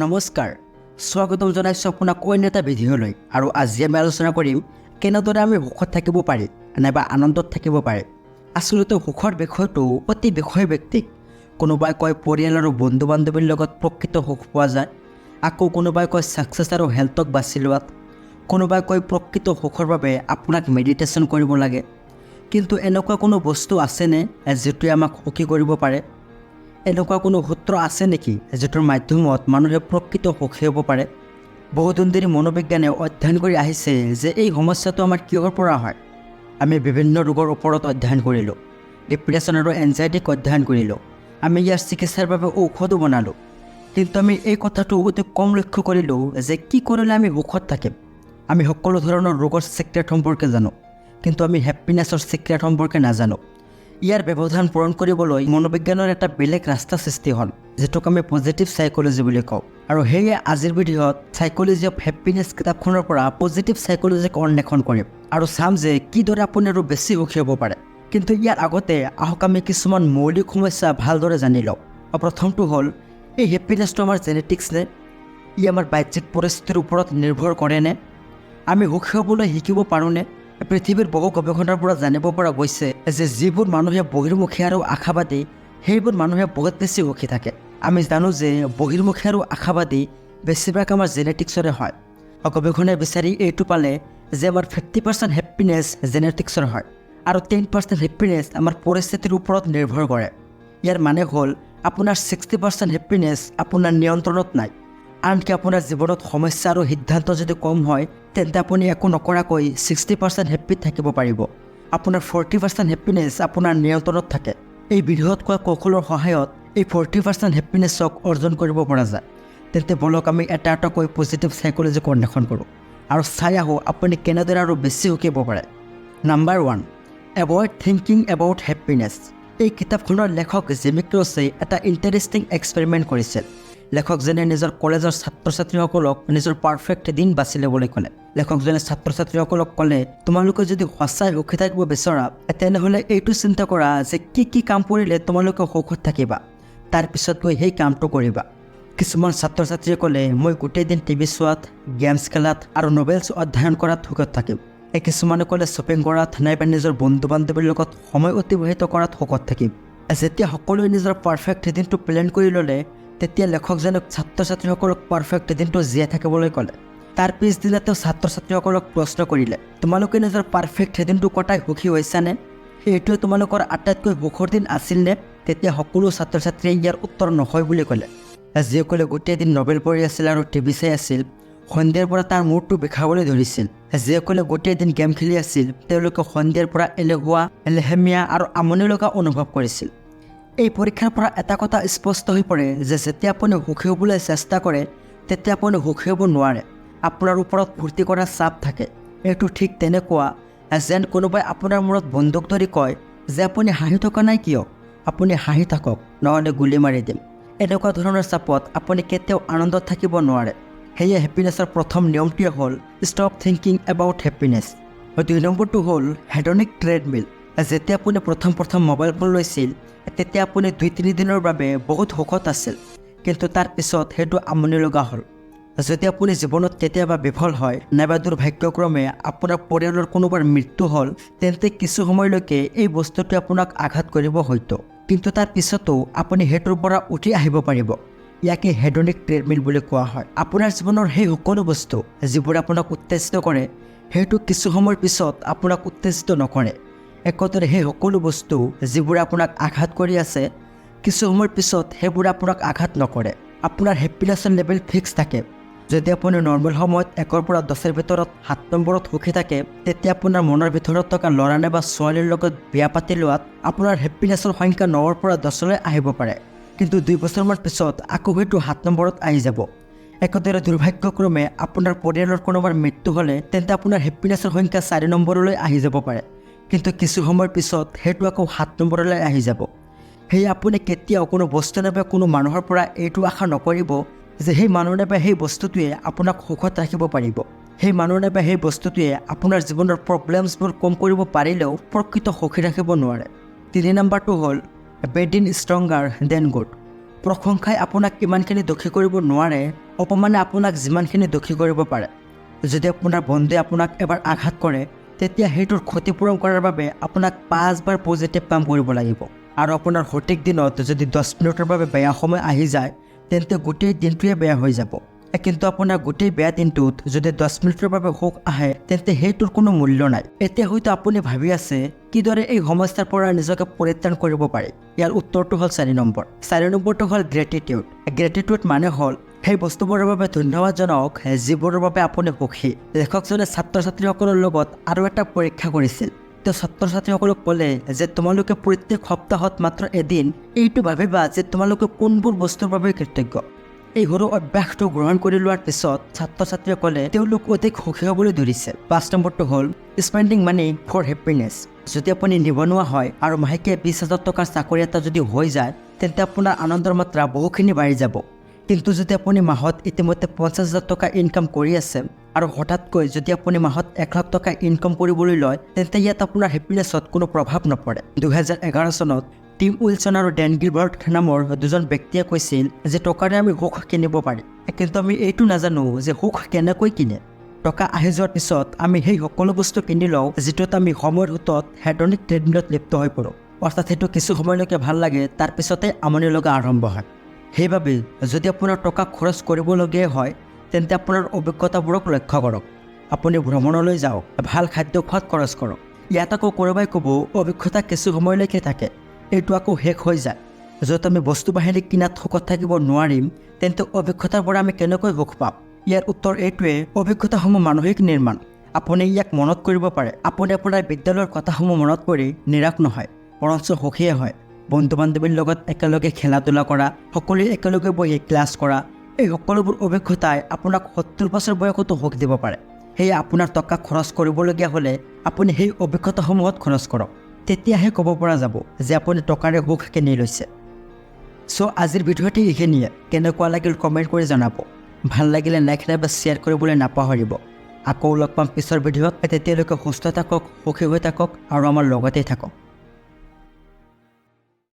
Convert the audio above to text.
নমস্কাৰ, স্বাগতম জনাইছোঁ আপোনাক অন্য এটা ভিডিঅ'লৈ। আৰু আজি আমি আলোচনা কৰিম কেনেদৰে আমি সুখত থাকিব পাৰি নাইবা আনন্দত থাকিব পাৰে। আচলতে সুখৰ বিষয়টো অতি বিষয়ভিত্তিক। কোনোবাই কয় পৰিয়াল আৰু বন্ধু বান্ধৱীৰ লগত প্ৰকৃত সুখ পোৱা যায়, আকৌ কোনোবাই কয় ছাকচেছ আৰু হেল্থক বাছি লোৱাত, কোনোবাই কয় প্ৰকৃত সুখৰ বাবে আপোনাক মেডিটেশ্যন কৰিব লাগে। কিন্তু এনেকুৱা কোনো বস্তু আছেনে যিটোৱে আমাক সুখী কৰিব পাৰে? এনেকুৱা কোনো সূত্ৰ আছে নেকি যিটোৰ মাধ্যমত মানুহে প্ৰকৃত সুখী হ'ব পাৰে? বহুদিন ধৰি মনোবিজ্ঞানে অধ্যয়ন কৰি আহিছে যে এই সমস্যাটো আমাৰ কিহৰ পৰা হয়। আমি বিভিন্ন ৰোগৰ ওপৰত অধ্যয়ন কৰিলোঁ, ডিপ্ৰেশ্যন আৰু এনজাইটিক অধ্যয়ন কৰিলোঁ, আমি ইয়াৰ চিকিৎসাৰ বাবে ঔষধো বনালোঁ। কিন্তু আমি এই কথাটো অতি কম লক্ষ্য কৰিলোঁ যে কি কৰিলে আমি সুখত থাকিম। আমি সকলো ধৰণৰ ৰোগৰ ছিক্ৰেট সম্পৰ্কে জানো, কিন্তু আমি হেপ্পিনেছৰ ছিক্ৰেট সম্পৰ্কে নাজানো। ইয়াৰ ব্যৱধান পূৰণ কৰিবলৈ মনোবিজ্ঞানৰ এটা বেলেগ ৰাস্তা সৃষ্টি হ'ল, যিটোক আমি পজিটিভ চাইক'লজি বুলি কওঁ। আৰু সেয়ে আজিৰ ভিডিঅ'ত চাইক'লজি অফ হেপ্পিনেছ কিতাপখনৰ পৰা পজিটিভ চাইক'লজিক অন্বেষণ কৰিম আৰু চাম যে কিদৰে আপুনি আৰু বেছি সুখী হ'ব পাৰে। কিন্তু ইয়াৰ আগতে আহক আমি কিছুমান মৌলিক সমস্যা ভালদৰে জানি লওঁ। প্ৰথমটো হ'ল, এই হেপ্পিনেছটো আমাৰ জেনেটিক্স নে? ই আমাৰ বাহ্যিক পৰিস্থিতিৰ ওপৰত নিৰ্ভৰ কৰেনে? আমি সুখী হ'বলৈ শিকিব পাৰোঁনে? পৃথিৱীৰ বহু গৱেষণাৰ পৰা জানিব পৰা গৈছে যে যিবোৰ মানুহে বহিৰ্মুখী আৰু আশাবাদী সেইবোৰ মানুহে বহুত বেছি সুখী থাকে। আমি জানো যে বহিৰ্মুখী আৰু আশাবাদী বেছিভাগ আমাৰ জেনেটিক্সৰে হয়। গৱেষণাই বিচাৰি এইটো পালে যে আমাৰ 50% হেপ্পিনেছ জেনেটিক্সৰ হয় আৰু 10% হেপ্পিনেছ আমাৰ পৰিস্থিতিৰ ওপৰত নিৰ্ভৰ কৰে। ইয়াৰ মানে হ'ল আপোনাৰ 60% হেপ্পিনেছ আপোনাৰ নিয়ন্ত্ৰণত নাই। আনকি আপোনাৰ জীৱনত সমস্যা আৰু সিদ্ধান্ত যদি কম হয় তেন্তে আপুনি একো নকৰাকৈ 60% হেপ্পিত থাকিব পাৰিব। আপোনাৰ 40% হেপ্পিনেছ আপোনাৰ নিয়ন্ত্ৰণত থাকে। এই ভিডিঅ'ত কোৱা কৌশলৰ সহায়ত এই 40% হেপ্পিনেছক অৰ্জন কৰিব পৰা যায়। তেন্তে বলক আমি এটা এটাকৈ পজিটিভ চাইক'লজিক অন্বেষণ কৰোঁ আৰু চাই আহোঁ আপুনি কেনেদৰে আৰু বেছি সুখী হ'ব পাৰে। Number 1, avoid thinking about happiness. এই কিতাপখনৰ লেখক জিমি ক্ৰছে এটা ইণ্টাৰেষ্টিং এক্সপেৰিমেণ্ট কৰিছিল। লেখকজনে নিজৰ কলেজৰ ছাত্ৰ ছাত্ৰীসকলক নিজৰ পাৰফেক্ট দিন বাছি ল'বলৈ ক'লে। লেখকজনে ছাত্ৰ ছাত্ৰীসকলক ক'লে, তোমালোকে যদি সঁচাই সুখী থাকিব বিচৰা তেনেহ'লে এইটো চিন্তা কৰা যে কি কাম কৰিলে তোমালোকে সুখত থাকিবা, তাৰপিছত গৈ সেই কামটো কৰিবা। কিছুমান ছাত্ৰ ছাত্ৰীয়ে ক'লে, মই গোটেই দিন টিভি চোৱাত, গেমছ খেলাত আৰু নভেলছ অধ্যয়ন কৰাত সুখত থাকিম। কিছুমানে ক'লে শ্বপিং কৰাত নাইবা নিজৰ বন্ধু বান্ধৱীৰ লগত সময় অতিবাহিত কৰাত সুখত থাকিম। যেতিয়া সকলোৱে নিজৰ পাৰফেক্ট দিনটো প্লেন কৰি ল'লে তেতিয়া লেখকজনক ছাত্ৰ ছাত্ৰীসকলক পাৰফেক্ট দিনটো জীয়াই থাকিবলৈ ক'লে। তাৰ পিছদিনা তেওঁ ছাত্ৰ ছাত্ৰীসকলক প্ৰশ্ন কৰিলে, তোমালোকে নিজৰ পাৰফেক্ট দিনটো কটাই সুখী হৈছানে? সেইটোৱে তোমালোকৰ আটাইতকৈ সুখৰ দিন আছিলনে? তেতিয়া সকলো ছাত্ৰ ছাত্ৰীয়ে ইয়াৰ উত্তৰ নহয় বুলি ক'লে। যিসকলে গোটেই দিন নভেল পঢ়ি আছিল আৰু টিভি চাই আছিল, সন্ধিয়াৰ পৰা তাৰ মূৰটো বিষাবলৈ ধৰিছিল। যিসকলে গোটেই দিন গেম খেলি আছিল তেওঁলোকে সন্ধিয়াৰ পৰা এলেহুৱা, এলেহেমীয়া আৰু আমনি লগা অনুভৱ কৰিছিল। এই পৰীক্ষাৰ পৰা এটা কথা স্পষ্ট হৈ পৰে যে যেতিয়া আপুনি সুখী হ'বলৈ চেষ্টা কৰে তেতিয়া আপুনি সুখী হ'ব নোৱাৰে। আপোনাৰ ওপৰত ফূৰ্তি কৰা চাপ থাকে। এইটো ঠিক তেনেকুৱা যেন কোনোবাই আপোনাৰ মূৰত বন্দুক ধৰি কয় যে আপুনি হাঁহি থকা নাই কিয়? আপুনি হাঁহি থাকক, নহ'লে গুলি মাৰি দিম। এনেকুৱা ধৰণৰ চাপত আপুনি কেতিয়াও আনন্দত থাকিব নোৱাৰে। সেয়ে হেপ্পিনেছৰ প্ৰথম নিয়মটোৱে হ'ল ষ্টপ থিংকিং এবাউট হেপ্পিনেছ। 2 নম্বৰটো হ'ল হেডনিক ট্ৰেডমিল। যেতিয়া আপুনি প্ৰথম মোবাইল ফোন লৈছিল তেতিয়া আপুনি 2-3 দিনৰ বাবে বহুত সুখত আছিল, কিন্তু তাৰ পিছত সেইটো আমনি লগা হ'ল। যদি আপুনি জীৱনত কেতিয়াবা বিফল হয় নাইবা দুৰ্ভাগ্যক্ৰমে আপোনাৰ পৰিয়ালৰ কোনোবাৰ মৃত্যু হ'ল তেন্তে কিছু সময়লৈকে এই বস্তুটোৱে আপোনাক আঘাত কৰিব হয়তো, কিন্তু তাৰ পিছতো আপুনি সেইটোৰ পৰা উঠি আহিব পাৰিব। ইয়াকে হেডনিক ট্ৰেডমিল বুলি কোৱা হয়। আপোনাৰ জীৱনৰ সেই সকলো বস্তু যিবোৰ আপোনাক উত্তেজিত কৰে সেইটো কিছু সময়ৰ পিছত আপোনাক উত্তেজিত নকৰে। একদৰে সেই সকলো বস্তু যিবোৰে আপোনাক আঘাত কৰি আছে কিছু সময়ৰ পিছত সেইবোৰে আপোনাক আঘাত নকৰে। আপোনাৰ হেপ্পিনেছৰ লেভেল ফিক্স থাকে। যদি আপুনি নৰ্মেল সময়ত 1ৰ পৰা 10ৰ ভিতৰত 7 নম্বৰত সুখী থাকে তেতিয়া আপোনাৰ মনৰ ভিতৰত থকা ল'ৰা নাইবা ছোৱালীৰ লগত বিয়া পাতি লোৱাত আপোনাৰ হেপ্পিনেছৰ সংখ্যা 9ৰ পৰা 10লৈ আহিব পাৰে, কিন্তু 2 বছৰমান পিছত আকৌ সেইটো 7 নম্বৰত আহি যাব। একদৰে দুৰ্ভাগ্যক্ৰমে আপোনাৰ পৰিয়ালৰ কোনোবাৰ মৃত্যু হ'লে তেন্তে আপোনাৰ হেপ্পিনেছৰ সংখ্যা 4 নম্বৰলৈ আহি যাব পাৰে, কিন্তু কিছু সময়ৰ পিছত সেইটো আকৌ 7 নম্বৰলৈ আহি যাব। সেয়ে আপুনি কেতিয়াও কোনো বস্তু নাইবা কোনো মানুহৰ পৰা এইটো আশা নকৰিব যে সেই মানুহ নাইবা সেই বস্তুটোৱে আপোনাক সুখত ৰাখিব পাৰিব। সেই মানুহ নাইবা সেই বস্তুটোৱে আপোনাৰ জীৱনৰ প্ৰব্লেমছবোৰ কম কৰিব পাৰিলেও প্ৰকৃত সুখী ৰাখিব নোৱাৰে। 3 নম্বৰটো হ'ল bad in stronger than good. প্ৰশংসাই আপোনাক কিমানখিনি দুখী কৰিব নোৱাৰে, অপমানে আপোনাক যিমানখিনি দুখী কৰিব পাৰে। যদি আপোনাৰ বন্ধুৱে আপোনাক এবাৰ আঘাত কৰে, তেতিয়া সেইটোৰ ক্ষতিপূৰণ কৰাৰ বাবে আপোনাক 5 বাৰ পজিটিভ কাম কৰিব লাগিব। আৰু আপোনাৰ সঠিক দিনত যদি 10 মিনিটৰ বাবে বেয়া সময় আহি যায়, তেন্তে গোটেই দিনটোৱে বেয়া হৈ যাব। কিন্তু আপোনাৰ গোটেই বেয়া দিনটোত যদি 10 মিনিটৰ বাবে সুখ আহে, তেন্তে সেইটোৰ কোনো মূল্য নাই। এতিয়া হয়তো আপুনি ভাবি আছে কিদৰে এই সমস্যাৰ পৰা নিজকে পৰিত্ৰাণ কৰিব পাৰি। ইয়াৰ উত্তৰটো হ'ল 4 নম্বৰ। 4 নম্বৰটো হ'ল গ্ৰেটিটিউড। গ্ৰেটিটিউড মানে হ'ল সেই বস্তুবোৰৰ বাবে ধন্যবাদ জনাওক যিবোৰৰ বাবে আপুনি সুখী। লেখকজনে ছাত্ৰ ছাত্ৰীসকলৰ লগত আৰু এটা পৰীক্ষা কৰিছিল। তেওঁ ছাত্ৰ ছাত্ৰীসকলক ক'লে যে তোমালোকে প্ৰত্যেক সপ্তাহত মাত্ৰ এদিন এইটো ভাবিবা যে তোমালোকে কোনবোৰ বস্তুৰ বাবে কৃতজ্ঞ। এই সৰু অভ্যাসটো গ্ৰহণ কৰি লোৱাৰ পিছত ছাত্ৰ ছাত্ৰীসকলে তেওঁলোক অধিক সুখী হ'বলৈ ধৰিছে। 5 নম্বৰটো হ'ল স্পেণ্ডিং মানি ফৰ হেপিনেছ। যদি আপুনি নিবনুৱা হয় আৰু মাহেকীয়া 20,000 টকাৰ চাকৰি এটা যদি হৈ যায়, তেন্তে আপোনাৰ আনন্দৰ মাত্ৰা বহুখিনি বাঢ়ি যাব। কিন্তু যদি আপুনি মাহত ইতিমধ্যে 50,000 টকা ইনকাম কৰি আছে আৰু হঠাৎকৈ যদি আপুনি মাহত 1 লাখ টকা ইনকাম কৰিবলৈ লয়, তেন্তে ইয়াত আপোনাৰ হেপিনেছত কোনো প্ৰভাৱ নপৰে। 2011 চনত টিম উইলছন আৰু ডেন গিলবাৰ্ট নামৰ 2জন ব্যক্তিয়ে কৈছিল যে টকাৰে আমি সুখ কিনিব পাৰি। কিন্তু আমি এইটো নাজানো যে সুখ কেনেকৈ কিনে। টকা আহি যোৱাৰ পিছত আমি সেই সকলো বস্তু কিনি লওঁ যিটোত আমি সময়ৰ সোঁতত হেডনিক ট্ৰেডমিলত লিপ্ত হৈ পৰোঁ। অৰ্থাৎ সেইটো কিছু সময়লৈকে ভাল লাগে, তাৰ পিছতে আমনি লগা আৰম্ভ হয়। সেইবাবে যদি আপোনাৰ টকা খৰচ কৰিবলগীয়া হয়, তেন্তে আপোনাৰ অভিজ্ঞতাবোৰক লক্ষ্য কৰক। আপুনি ভ্ৰমণলৈ যাওক, ভাল খাদ্য খোৱাত খৰচ কৰক। ইয়াত আকৌ কোনোবাই ক'ব অভিজ্ঞতা কিছু সময়লৈকে থাকে, এইটো আকৌ শেষ হৈ যায়। য'ত আমি বস্তু বাহিনী কিনাত সুখত থাকিব নোৱাৰিম, তেন্তে অভিজ্ঞতাৰ পৰা আমি কেনেকৈ সুখ পাম? ইয়াৰ উত্তৰ এইটোৱে, অভিজ্ঞতাসমূহ মানসিক নিৰ্মাণ। আপুনি ইয়াক মনত কৰিব পাৰে। আপুনি আপোনাৰ বিদ্যালয়ৰ কথাসমূহ মনত কৰি নিৰাশ নহয়, বৰঞ্চ সুখীয়ে হয়। বন্ধু বান্ধৱীৰ লগত একেলগে খেলা ধূলা কৰা, সকলোৱে একেলগে বহি ক্লাছ কৰা, এই সকলোবোৰ অভিজ্ঞতাই আপোনাক 70 বছৰ বয়সতো সুখ দিব পাৰে। সেয়ে আপোনাৰ টকা খৰচ কৰিবলগীয়া হ'লে আপুনি সেই অভিজ্ঞতাসমূহত খৰচ কৰক। তেতিয়াহে ক'ব পৰা যাব যে আপুনি টকাৰে সুখ কিনি লৈছে। আজিৰ ভিডিঅ'টি এইখিনিয়ে। কেনেকুৱা লাগিল কমেণ্ট কৰি জনাব। ভাল লাগিলে লাইক বা শ্বেয়াৰ কৰিবলৈ নাপাহৰিব। আকৌ লগ পাম পিছৰ ভিডিঅ'ত। তেতিয়ালৈকে সুস্থ থাকক, সুখী হৈ থাকক আৰু আমাৰ লগতেই থাকক।